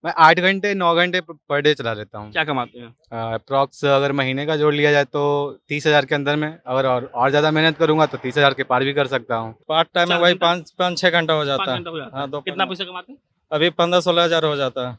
मैं 8 घंटे 9 घंटे पर डे चला लेता हूँ। क्या कमाते हैं? अप्रॉक्स अगर महीने का जोड़ लिया जाए तो 30,000 के अंदर में, अगर और ज़्यादा मेहनत करूँगा तो 30,000 के पार भी कर सकता हूँ। पार्ट टाइम में 4 वही घंटा? 5-6 घंटा हो जाता 5 है। घंटा हो जाता हाँ, है। दो कितना 15 पैसा कमाते हैं? अभी 15-16 हजार हो जाता है।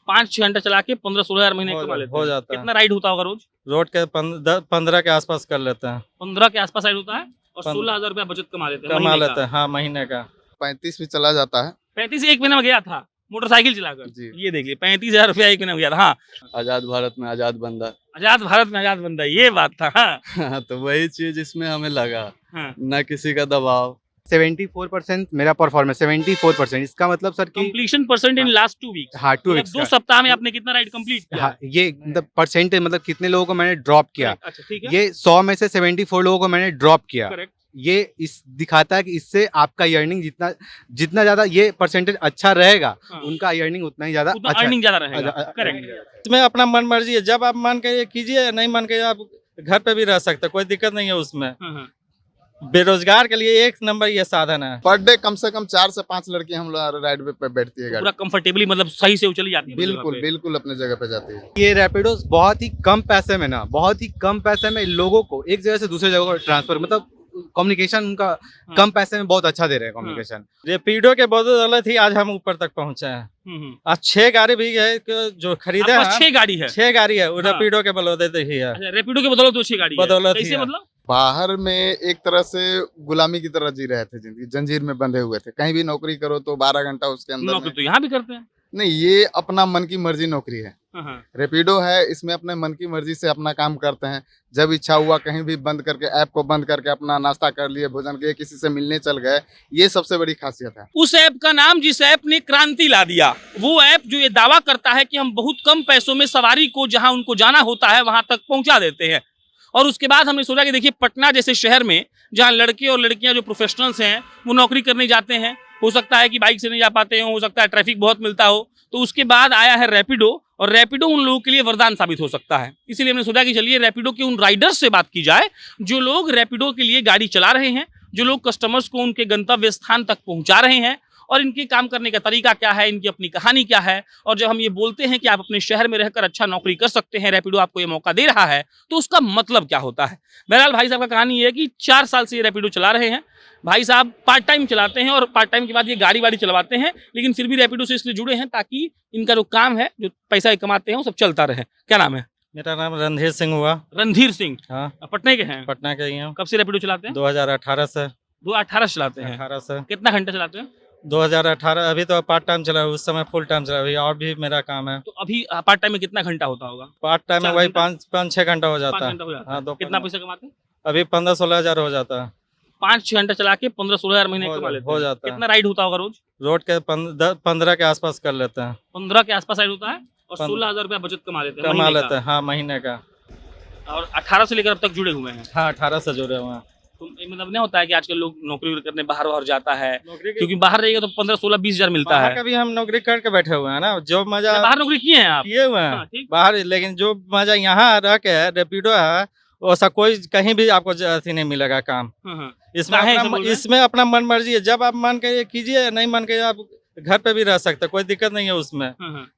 5-6 घंटा चला के 15-16 हज़ार महीने कमा लेते हो हैं। जाता है। कितना राइड होता होगा रोज? रोड के 15 के आसपास कर लेते हैं। 15 के आसपास राइड होता है और पन- 16,000 रुपया बचत कमा लेते हैं कमा महीने लेते का। हैं, हाँ, महीने का। 35 भी चला जाता है 35 एक महीने में गया था मोटरसाइकिल चलाकर। जी। ये देखिए 35,000 रुपया एक महीने में गया था। हाँ, आजाद भारत में आजाद बंदा। आजाद भारत में आजाद बंदा, ये बात था। हाँ तो वही चीज इसमें हमें लगा, हाँ। न किसी का दबाव। 74% मेरा परफॉर्मेंस 74%, इसका मतलब सर कि completion percent in last 2 weeks. हाँ 2 वीक्स 2 सप्ताह में आपने कितना राइड कंप्लीट किया? हाँ, ये मतलब परसेंटेज मतलब कितने लोगों को मैंने ड्रॉप किया, अच्छा ठीक है। ये 100 में से 74 लोगों को मैंने ड्रॉप किया। करेक्ट। ये इस दिखाता है कि इससे आपका अर्निंग जितना जितना ज्यादा ये परसेंटेज अच्छा रहेगा, हाँ। उनका अर्निंग उतना ही ज्यादा उतना अच्छा अर्निंग ज्यादा रहेगा। करेक्ट। इसमें अपना मन मर्जी है, जब आप मन के कीजिए, नहीं मन के आप घर पे भी रह सकते, कोई दिक्कत नहीं है उसमें। हाँ। बेरोजगार के लिए एक नंबर ये साधन है। पर डे कम से कम 4 से 5 लड़की हम लोग राइड पे बैठती है गाड़ी। पूरा कंफर्टेबली मतलब सही से वो चली जाती है अपनी जगह बिल्कुल पे। बिल्कुल अपने जगह पे जाती है। ये रैपिडो बहुत ही कम पैसे में ना, बहुत ही कम पैसे में लोगों को एक जगह से दूसरे जगह को ट्रांसफर, मतलब कम्युनिकेशन उनका कम पैसे में बहुत अच्छा दे रहे हैं कम्युनिकेशन। रेपिडो के बदौलत ही आज हम ऊपर तक पहुंचे हैं। आज 6 गाड़ी भी है जो खरीदे आपके पास हैं। 6 गाड़ी है। 6 गाड़ी है, वो हाँ। रेपिडो के बदौलत ही है। अच्छा, रैपिडो के बदौलत 2 गाड़ी है। बदौलत ही कैसे है। मतलब? बाहर में एक तरह से गुलामी की तरह जी रहे थे, जिंदगी जंजीर में बंधे हुए थे। कहीं भी नौकरी करो तो 12 घंटा उसके अंदर नौकरी में। तो यहाँ भी करते हैं। नहीं, ये अपना मन की मर्जी नौकरी है। हाँ। रेपिडो है, इसमें अपने मन की मर्जी से अपना काम करते हैं। जब इच्छा हुआ कहीं भी बंद करके, ऐप को बंद करके अपना नाश्ता कर लिए, भोजन किए, किसी से मिलने चल गए। ये सबसे बड़ी खासियत है। उस ऐप का नाम जिस ऐप ने क्रांति ला दिया, वो ऐप जो ये दावा करता है कि हम बहुत कम पैसों में सवारी को जहां उनको जाना होता है वहां तक पहुंचा देते हैं। और उसके बाद हमने सोचा कि देखिए पटना जैसे शहर में जहां लड़के और लड़कियां जो प्रोफेशनल्स हैं वो नौकरी करने जाते हैं, हो सकता है कि बाइक से नहीं जा पाते हो सकता है ट्रैफिक बहुत मिलता हो, तो उसके बाद आया है रैपिडो, और रैपिडो उन लोगों के लिए वरदान साबित हो सकता है। इसीलिए हमने सोचा कि चलिए रैपिडो के उन राइडर्स से बात की जाए जो लोग रैपिडो के लिए गाड़ी चला रहे हैं, जो लोग कस्टमर्स को उनके गंतव्य स्थान तक पहुंचा रहे हैं, और इनके काम करने का तरीका क्या है, इनकी अपनी कहानी क्या है। और जब हम ये बोलते हैं कि आप अपने शहर में रहकर अच्छा नौकरी कर सकते हैं, रैपिडो आपको ये मौका दे रहा है, तो उसका मतलब क्या होता है। बहरहाल भाई साहब का कहानी ये है कि 4 साल से ये रैपिडो चला रहे हैं। भाई साहब पार्ट टाइम चलाते हैं और पार्ट टाइम के बाद ये गाड़ी वाड़ी चलवाते हैं, लेकिन फिर भी रैपिडो से इसलिए जुड़े हैं ताकि इनका जो काम है, जो पैसा कमाते हैं, वो सब चलता रहे। क्या नाम है? मेरा नाम रणधीर सिंह हुआ। रणधीर सिंह। हाँ, पटना के हैं? पटना के ही हूँ। कब से रैपिडो चलाते हैं? 2018 से। 2018 से चलाते हैं। 18 से कितना घंटा चलाते हैं? 2018। अभी तो पार्ट टाइम चला, उस समय फुल टाइम चला, अभी और भी मेरा काम है। तो अभी पार्ट टाइम में कितना घंटा होता होगा? पार्ट टाइम में 4 वही घंटा? 5-6 घंटा हो 5 जाता घंटा हो जाता है। है। हाँ, कितना पैसा कमाते हैं? अभी 15-16 हजार हो जाता है। 5-6 घंटा चला के 15-16 हज़ार महीने कमा लेते हैं। हो जाता है। कितना राइड होता होगा रोज? रोड के 15 के आसपास कर लेते हैं। 15 के आसपास राइड होता है और 15 16,000 रुपया बचत कमा लेते हैं कमा महीने लेते हैं, हाँ, महीने का। का। और 18 से लेकर अब तक जुड़े हुए हैं। हाँ, 18 से जुड़े हुए हैं। तो मतलब नहीं होता है कि आजकल लोग नौकरी करने बाहर जाता है, नौकरी क्योंकि बाहर रहेगा तो 15-16-20 हज़ार मिलता बाहर है। का भी हम नौकरी करके बैठे हुए हैं ना, जो मजा बाहर नौकरी किए हैं आप? किए हुए हाँ, हैं ठीक। बाहर, लेकिन जो मजा यहाँ रह के रैपिडो है, वैसा कोई कहीं भी आपको अथी नहीं मिलेगा काम। हाँ। इसमें काहे ऐसा अपना बोल रहे हैं? इसमें अपना मन मर्जी है, जब आप मन के कीजिए, नहीं मन के आप घर पे भी रह सकते, कोई दिक्कत नहीं है उसमें। हाँ।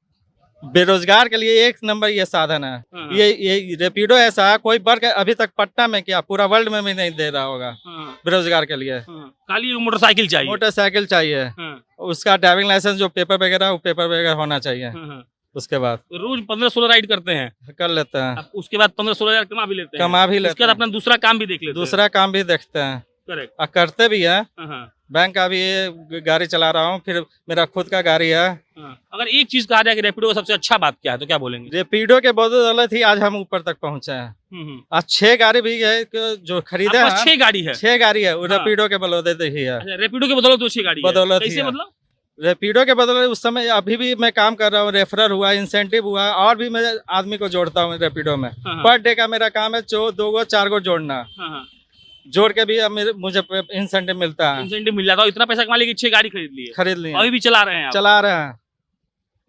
बेरोजगार के लिए एक नंबर ये साधन है। हाँ। ये रेपिडो ऐसा है, कोई वर्ग अभी तक पटना में क्या पूरा वर्ल्ड में भी नहीं दे रहा होगा हाँ। बेरोजगार के लिए। खाली मोटरसाइकिल चाहिए। मोटरसाइकिल चाहिए, हाँ। उसका ड्राइविंग लाइसेंस जो पेपर वगैरह, वो पेपर वगैरह होना चाहिए। हाँ। उसके बाद तो रोज 15-16 राइड करते हैं, कर लेते हैं, आप उसके बाद 15-16 हज़ार कमा भी लेते हैं। कमा भी उसके लेते बाद हैं, अपना दूसरा काम भी देख लेते हैं। दूसरा काम भी देखते हैं करेक्ट। और करते भी है। हाँ। बैंक का भी ये गाड़ी चला रहा हूँ, फिर मेरा खुद का गाड़ी है। हाँ। अगर एक चीज कहा जाए कि रैपिडो का सबसे अच्छा बात क्या है तो क्या बोलेंगे? रेपिडो के बदौलत ही आज हम ऊपर तक पहुंचे हैं। आज 6 गाड़ी भी है जो खरीदे आपके पास हैं। 6 गाड़ी है? 6 गाड़ी है, वो हाँ। रेपिडो के बदौलत ही है। अच्छा, रैपिडो के बदौलत 6 गाड़ी है। बदौलत ही कैसे है। मतलब? रेपिडो के बदले उस समय अभी भी मैं काम कर रहा हूँ, रेफरल हुआ, इंसेंटिव हुआ, और भी मैं आदमी को जोड़ता हूँ रेपिडो में। हाँ। पर डे का मेरा काम है 2-4 को जोड़ना, हाँ। जोड़ के भी अब मुझे इंसेंटिव मिलता है। इंसेंटिव मिल जाता है। इतना पैसा कमा लिए कि 6 गाड़ी खरीद ली है, खरीद लिए, अभी भी चला रहे हैं आप? चला रहे हैं।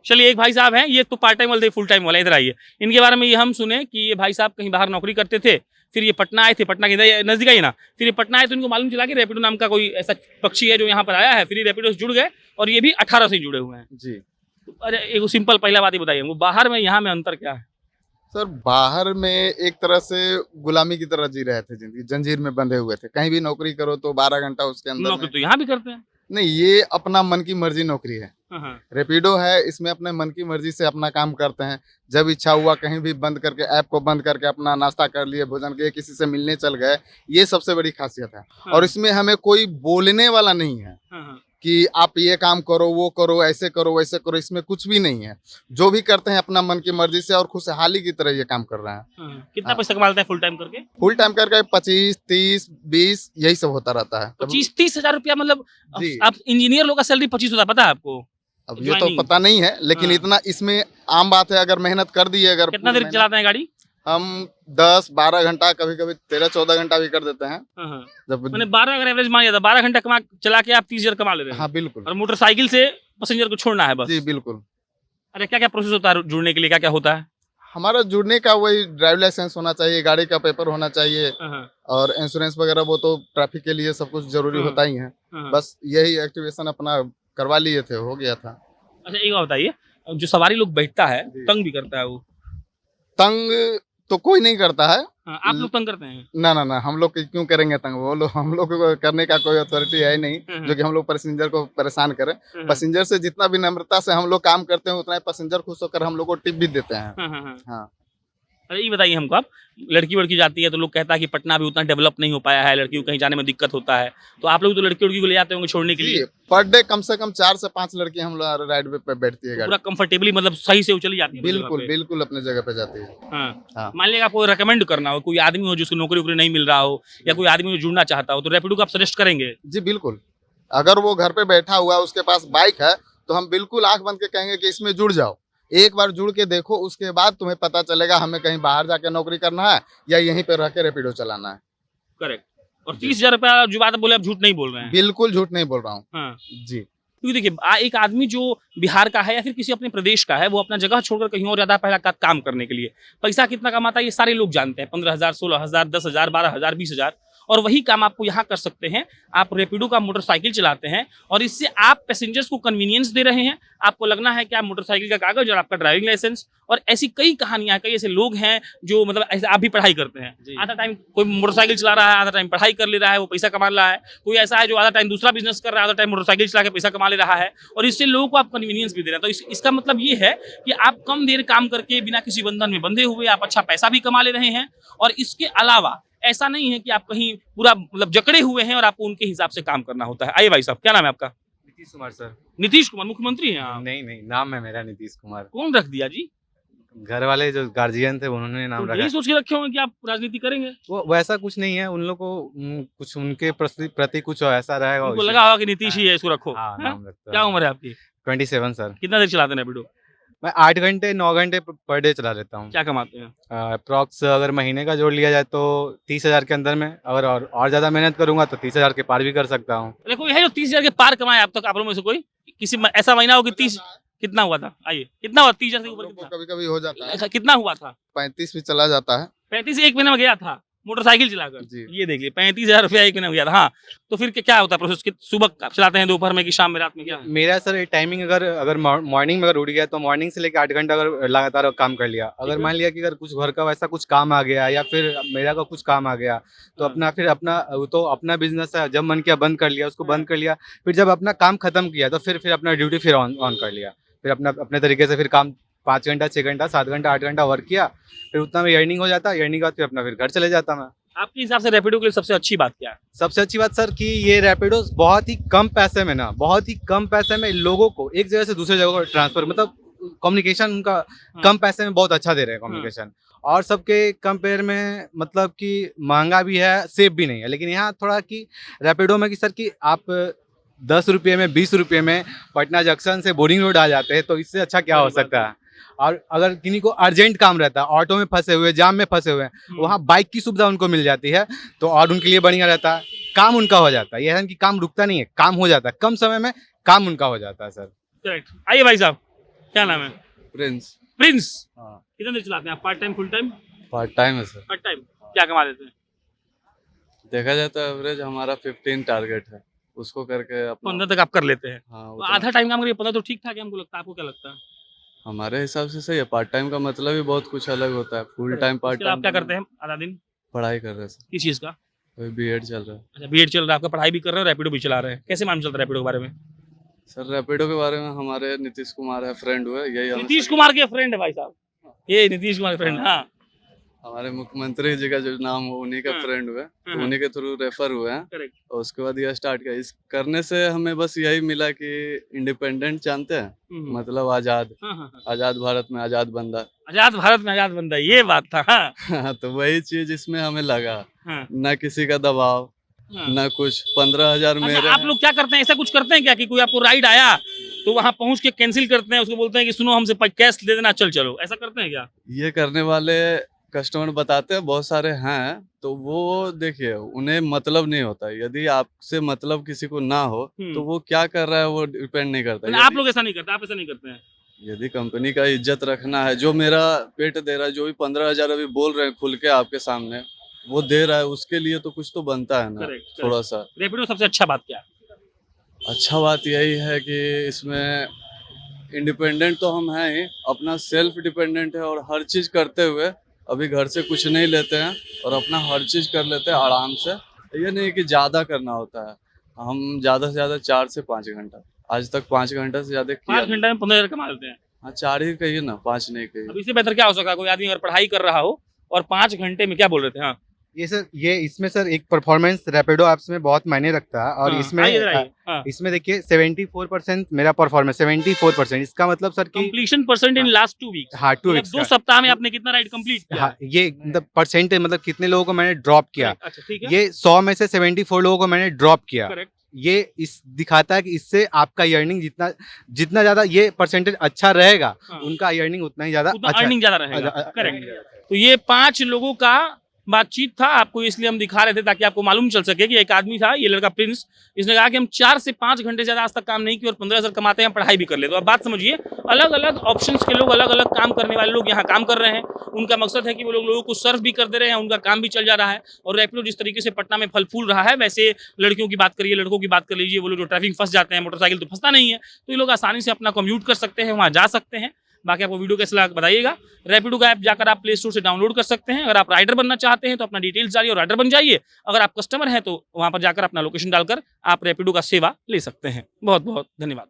चलिए, एक भाई साहब हैं, ये तो पार्ट टाइम वाले फुल टाइम वाला, इधर आइए। इनके बारे में ये हम सुने कि ये भाई साहब कहीं बाहर नौकरी करते थे, फिर ये पटना आए थे, पटना के नजदीक आई ना, फिर ये पटना आए तो इनको मालूम चला कि रैपिडो नाम का कोई ऐसा पक्षी है जो यहाँ पर आया है, फिर ये रैपिडो से जुड़ गए और ये भी 18 से जुड़े हुए हैं। जी। अरे एक सिंपल पहला बात ही बताइए हमको, बाहर में यहाँ में अंतर क्या है? सर बाहर में एक तरह से गुलामी की तरह जी रहे थे, जिंदगी जंजीर में बंधे हुए थे। कहीं भी नौकरी करो तो 12 घंटा उसके अंदर नौकरी में। तो यहाँ भी करते हैं। नहीं, ये अपना मन की मर्जी नौकरी है। हाँ, रेपिडो है, इसमें अपने मन की मर्जी से अपना काम करते हैं। जब इच्छा हुआ कहीं भी बंद करके, ऐप को बंद करके अपना नाश्ता कर लिए, भोजन किए, किसी से मिलने चल गए। ये सबसे बड़ी खासियत है। और इसमें हमें कोई बोलने वाला नहीं है हाँ, कि आप ये काम करो, वो करो, ऐसे करो, वैसे करो। इसमें कुछ भी नहीं है। जो भी करते हैं अपना मन की मर्जी से और खुशहाली की तरह ये काम कर रहे हैं। हाँ। कितना पैसा कमाते हैं फुल टाइम करके? फुल टाइम करके 25, 30, 20 यही सब होता रहता है। 25-30 हजार रुपया, मतलब जी। आप इंजीनियर लोग का सैलरी 25 होता है, पता है आपको? अब ये तो ज्वाइनिंग। पता नहीं है, लेकिन हाँ। इतना इसमें आम बात है। अगर मेहनत कर दी है, अगर कितना देर चलाते हैं गाड़ी? हम 10-12 घंटा, कभी कभी 13-14 घंटा भी कर देते हैं। हाँ। जब मैंने 12 अगर एवरेज मान लिया था, 12 घंटा कमा चला के आप 30 हजार कमा ले रहे हैं। हाँ बिल्कुल। और मोटरसाइकिल से पैसेंजर को छोड़ना है बस। जी बिल्कुल। अरे क्या क्या प्रोसेस होता है जुड़ने के लिए, क्या क्या होता है? हमारा जुड़ने का वही ड्राइविंग लाइसेंस होना चाहिए, गाड़ी का पेपर होना चाहिए हाँ, और इंश्योरेंस वगैरह, वो तो ट्रैफिक के लिए सब कुछ जरूरी हाँ। होता ही है। हाँ। बस यही एक्टिवेशन अपना करवा लिए थे, हो गया था। अच्छा एक बात बताइए, जो सवारी लोग बैठता है जी। तंग भी करता है वो? तंग तो कोई नहीं करता है। हाँ, आप लोग तंग करते हैं? ना ना ना, हम लोग क्यों करेंगे तंग? वो लोग, हम लोग को करने का कोई अथॉरिटी है ही नहीं हम्म। जो कि हम लोग पैसेंजर को परेशान करें। हाँ, पैसेंजर से जितना भी नम्रता से हम लोग काम करते हैं, उतना ही पैसेंजर खुश होकर हम लोग को टिप भी देते हैं। हाँ, हाँ, हाँ। हाँ। अरे ये बताइए हमको, आप लड़की वड़की जाती है तो लोग कहता है कि पटना भी उतना डेवलप नहीं हो पाया है, लड़कियों को कहीं जाने में दिक्कत होता है, तो आप लोग तो लड़की वड़की को ले जाते होंगे छोड़ने के लिए? पर डे कम से कम 4 से 5 लड़की हम लोग राइड पे बैठती है तो गाड़ी। पूरा कंफर्टेबली, मतलब सही से वो चली जाती है अपनी जगह बिल्कुल पे? बिल्कुल अपने जगह पे जाती है। हाँ। हाँ। मान लीजिए आपको रेकमेंड करना हो, कोई आदमी हो जिसको नौकरी वोकरी नहीं मिल रहा हो, या कोई आदमी जो जुड़ना चाहता हो, तो रैपिडो को आप सजेस्ट करेंगे? जी बिल्कुल। अगर वो घर पे बैठा हुआ है, उसके पास बाइक है, तो हम बिल्कुल आंख बंद के कहेंगे कि इसमें जुड़ जाओ। एक बार जुड़ के देखो, उसके बाद तुम्हें पता चलेगा हमें कहीं बाहर जाके नौकरी करना है या यहीं पे रह के रैपिडो चलाना है। करेक्ट। और 30 हजार रुपया जो बात बोले, आप झूठ नहीं बोल रहे हैं? बिल्कुल झूठ नहीं बोल रहा हूँ। हाँ। जी। क्योंकि देखिए एक आदमी जो बिहार का है या फिर किसी अपने प्रदेश का है, वो अपना जगह छोड़कर कहीं और ज्यादा पहला काम करने के लिए पैसा कितना कमाता है ये सारे लोग जानते हैं। 15,000, 16,000, 10,000, 12,000, 20,000, और वही काम आपको यहाँ कर सकते हैं। आप रैपिडो का मोटरसाइकिल चलाते हैं और इससे आप पैसेंजर्स को कन्वीनियंस दे रहे हैं। आपको लगना है कि आप मोटरसाइकिल का कागज और आपका ड्राइविंग लाइसेंस, और ऐसी कई कहानियां, कई ऐसे लोग हैं जो मतलब ऐसे आप भी पढ़ाई करते हैं, आधा टाइम कोई मोटरसाइकिल चला रहा है, आधा टाइम पढ़ाई कर ले रहा है, वो पैसा कमा रहा है। कोई ऐसा है जो आधा टाइम दूसरा बिजनेस कर रहा है, आधा टाइम मोटरसाइकिल चला के पैसा कमा ले रहा है, और इससे लोगों को आप कन्वीनियंस भी दे रहे हैं। तो इसका मतलब ये है कि आप कम देर काम करके बिना किसी बंधन में बंधे हुए आप अच्छा पैसा भी कमा ले रहे हैं। और इसके अलावा ऐसा नहीं है कि आप कहीं पूरा मतलब जकड़े हुए हैं और आपको उनके हिसाब से काम करना होता है। आइए भाई साहब, क्या नाम है आपका? नीतीश कुमार सर। नीतीश कुमार मुख्यमंत्री हैं आप? नहीं नहीं, नाम है मेरा नीतीश कुमार। कौन रख दिया जी? घर वाले जो गार्जियन थे उन्होंने नाम तो रखा। यही सोच के रखे होंगे कि आप राजनीति करेंगे? वो वैसा कुछ नहीं है, उन लोग को कुछ उनके प्रति कुछ ऐसा रहेगा। उनको वैसे- लगा होगा कि नीतीश ही है, इसको रखो। हाँ, हाँ? नाम रखता क्या है। उम्र है आपकी? 27 सर। कितना देर चलाते हैं रैपिडो? मैं 8 घंटे 9 घंटे पर डे चला लेता हूँ। क्या कमाते हैं? अप्रॉक्स अगर महीने का जोड़ लिया जाए तो 30,000 के अंदर में। अगर और ज्यादा मेहनत करूंगा तो 30,000 के पार भी कर सकता हूँ। अरे कोई है जो 30 हजार के पार कमाए अब तक आप लोगों में से? कोई किसी ऐसा महीना हो कि 30 कितना हुआ था? आइए, कितना हुआ 30 हजार से ऊपर? कितना कभी कभी हो जाता है, ऐसा कितना हुआ था? 35 भी चला जाता है। 35 एक महीने में गया था मोटरसाइकिल चलाकर? जी। ये देखिए 35,000 रुपया एक महीने में गया था। हाँ, तो फिर क्या होता है प्रोसेस? सुबह चलाते हैं, दोपहर में कि शाम में, रात में, क्या है? मेरा सर टाइमिंग अगर मॉर्निंग में अगर उठ गया तो मॉर्निंग से लेकर 8 घंटा अगर लगातार काम कर लिया। अगर मान लिया कि अगर कुछ घर का वैसा कुछ काम आ गया या फिर मेरा का कुछ काम आ गया तो अपना बिजनेस है, जब मन किया बंद कर लिया, उसको बंद कर लिया। फिर जब अपना काम खत्म किया तो फिर अपना ड्यूटी फिर ऑन कर लिया। फिर अपने तरीके से फिर काम 5 घंटा, 6 घंटा, 7 घंटा, 8 घंटा वर्क किया। फिर उतना में अर्निंग हो जाता। अर्निंग के बाद फिर घर चले जाता मैं। आपके हिसाब से रैपिडो के लिए सबसे अच्छी बात क्या है? सबसे अच्छी बात सर कि ये रैपिडो बहुत ही कम पैसे में बहुत ही कम पैसे में लोगों को एक जगह से दूसरे जगह ट्रांसफर, मतलब कम्युनिकेशन उनका कम पैसे में बहुत अच्छा दे रहे हैं कम्युनिकेशन। और सबके कंपेयर में मतलब कि महंगा भी है, सेफ भी नहीं है। लेकिन यहाँ थोड़ा कि रैपिडो में कि सर कि आप 10 रुपये में, 20 रुपये में पटना जंक्शन से बोरिंग रोड आ जाते हैं, तो इससे अच्छा क्या हो सकता है। और अगर किन्हीं को अर्जेंट काम रहता है, ऑटो में फंसे हुए, जाम में फंसे हुए हैं, वहाँ बाइक की सुविधा उनको मिल जाती है, तो और उनके लिए बढ़िया रहता है। काम उनका हो जाता है, यह है कि काम रुकता नहीं है, काम हो जाता है, कम समय में काम उनका हो जाता है सर। करेक्ट। आइए भाई साहब, क्या नाम है? प्रिंस। प्रिंस। हाँ, कितना देर चलाते हैं आप? Part time, full time? Part time है सर। Part time. क्या कमा लेते हैं? देखा जाए तो एवरेज हमारा 15 टारगेट है। उसको करके अपना 15 तक आप कर लेते हैं, हाँ तो उतना आधा टाइम काम करिए 15 तो ठीक ठाक है हमको लगता है, आपको क्या लगता है? हमारे हिसाब से सही है। पार्ट टाइम का मतलब ही बहुत कुछ अलग होता है। फुल टाइम पार्ट इसके अलावा टाइम आप क्या करते हैं आधा दिन? पढ़ाई कर रहे हैं सर, किस चीज़ का? अभी बीएड चल रहा है। अच्छा बीएड चल रहा है आपका, पढ़ाई भी कर रहे हैं और रैपिडो भी चला रहे हैं, कैसे मालूम चलता है रैपिडो के बारे में? सर रैपिडो के बारे में हमारे नीतीश कुमार है, फ्रेंड हुए, यही हम नीतीश कुमार के फ्रेंड है भाई साहब, ये नीतीश कुमार के फ्रेंड, हाँ हमारे मुख्यमंत्री जी का जो नाम हो उन्हीं का हाँ, फ्रेंड हुए, हाँ, तो उन्हीं के थ्रू रेफर हुए हैं करेक्ट, और उसके बाद यह स्टार्ट किया। इस करने से हमें बस यही मिला कि इंडिपेंडेंट जानते हैं, मतलब आजाद, हाँ हाँ हाँ, आजाद भारत में आजाद बंदा। आजाद भारत में आजाद बंदा, ये बात था, हाँ तो वही चीज इसमें हमें लगा, हाँ ना किसी का दबाव, हाँ। ना कुछ। 15,000 अच्छा, मेरे आप हैं। लोग क्या करते हैं, ऐसा कुछ करते हैं क्या कि कोई आपको राइड आया तो वहां पहुंच के कैंसिल करते हैं, उसको बोलते हैं कि सुनो हमसे कैश दे देना, चल चलो, ऐसा करते हैं क्या? ये करने वाले कस्टमर बताते हैं बहुत सारे हैं, तो वो देखिए उन्हें मतलब नहीं होता। यदि आपसे मतलब किसी को ना हो तो वो क्या कर रहा है वो डिपेंड नहीं करता। मतलब आप लोग ऐसा नहीं करते, आप ऐसा नहीं करते हैं? यदि कंपनी का इज्जत रखना है, जो मेरा पेट दे रहा है, जो भी 15,000 अभी बोल रहे हैं खुल के आपके सामने, वो दे रहा है, उसके लिए तो कुछ तो बनता है ना। करेक्ट, थोड़ा सा रैपिडो सबसे अच्छा बात क्या है? अच्छा बात यही है कि इसमें इंडिपेंडेंट तो हम हैं ही, अपना सेल्फ डिपेंडेंट है और हर चीज करते हुए अभी घर से कुछ नहीं लेते हैं और अपना हर चीज कर लेते हैं आराम से। ये नहीं कि ज्यादा करना होता है, हम ज्यादा से ज्यादा 4 से 5 घंटा, आज तक 5 घंटा से ज्यादा 5 किया। घंटे में 15,000 कमा लेते हैं। हाँ 4 ही कहिए ना, 5 नहीं अब कहिए। इससे बेहतर क्या हो सकता है? कोई आदमी अगर पढ़ाई कर रहा हो और 5 घंटे में, क्या बोल रहे थे? हाँ ये सर, ये इसमें सर एक परफॉर्मेंस रैपिडो ऐप्स में बहुत मायने रखता है। और हाँ, इसमें आइए इधर आइए, हाँ। इसमें देखिए 74% मेरा परफॉर्मेंस, 74%, इसका मतलब सर कि completion percent in last 2 weeks, हाँ 2 मतलब वीक्स 2 सप्ताह में आपने कितना राइड कंप्लीट किया? हाँ, ये मतलब परसेंट मतलब कितने लोगों को मैंने ड्रॉप किया, अच्छा ठीक है, ये 100 में से 74 लोगों को मैंने ड्रॉप किया। करेक्ट, ये इस दिखाता है कि इससे आपका अर्निंग जितना जितना ज्यादा ये परसेंटेज अच्छा रहेगा, हाँ। उनका अर्निंग उतना ही ज्यादा उतना अच्छा अर्निंग ज्यादा रहेगा, करेक्ट। करेक्ट। तो ये 5 लोगों का बातचीत था, आपको इसलिए हम दिखा रहे थे ताकि आपको मालूम चल सके कि एक आदमी था, ये लड़का प्रिंस, इसने कहा कि हम 4 से 5 घंटे ज्यादा आज तक काम नहीं किए और 15,000 कमाते हैं, पढ़ाई भी कर लेते हैं। और बात समझिए, अलग अलग ऑप्शंस के लोग, अलग अलग काम करने वाले लोग यहाँ काम कर रहे हैं। उनका मकसद है कि वो लोगों को सर्व भी कर दे रहे हैं, उनका काम भी चल जा रहा है। और रैपिडो जिस तरीके से पटना में फल फूल रहा है, वैसे लड़कियों की बात करिए, लड़कों की बात कर लीजिए, वो लोग जो ट्रैफिक फंस जाते हैं, मोटरसाइकिल तो फंसता नहीं है, तो ये लोग आसानी से अपना कम्यूट कर सकते हैं, वहाँ जा सकते हैं। बाकी आपको वीडियो कैसा लगा बताइएगा। रैपिडो का ऐप जाकर आप प्ले स्टोर से डाउनलोड कर सकते हैं। अगर आप राइडर बनना चाहते हैं तो अपना डिटेल्स डालिए और राइडर बन जाइए। अगर आप कस्टमर हैं तो वहां पर जाकर अपना लोकेशन डालकर आप रैपिडो का सेवा ले सकते हैं। बहुत बहुत धन्यवाद।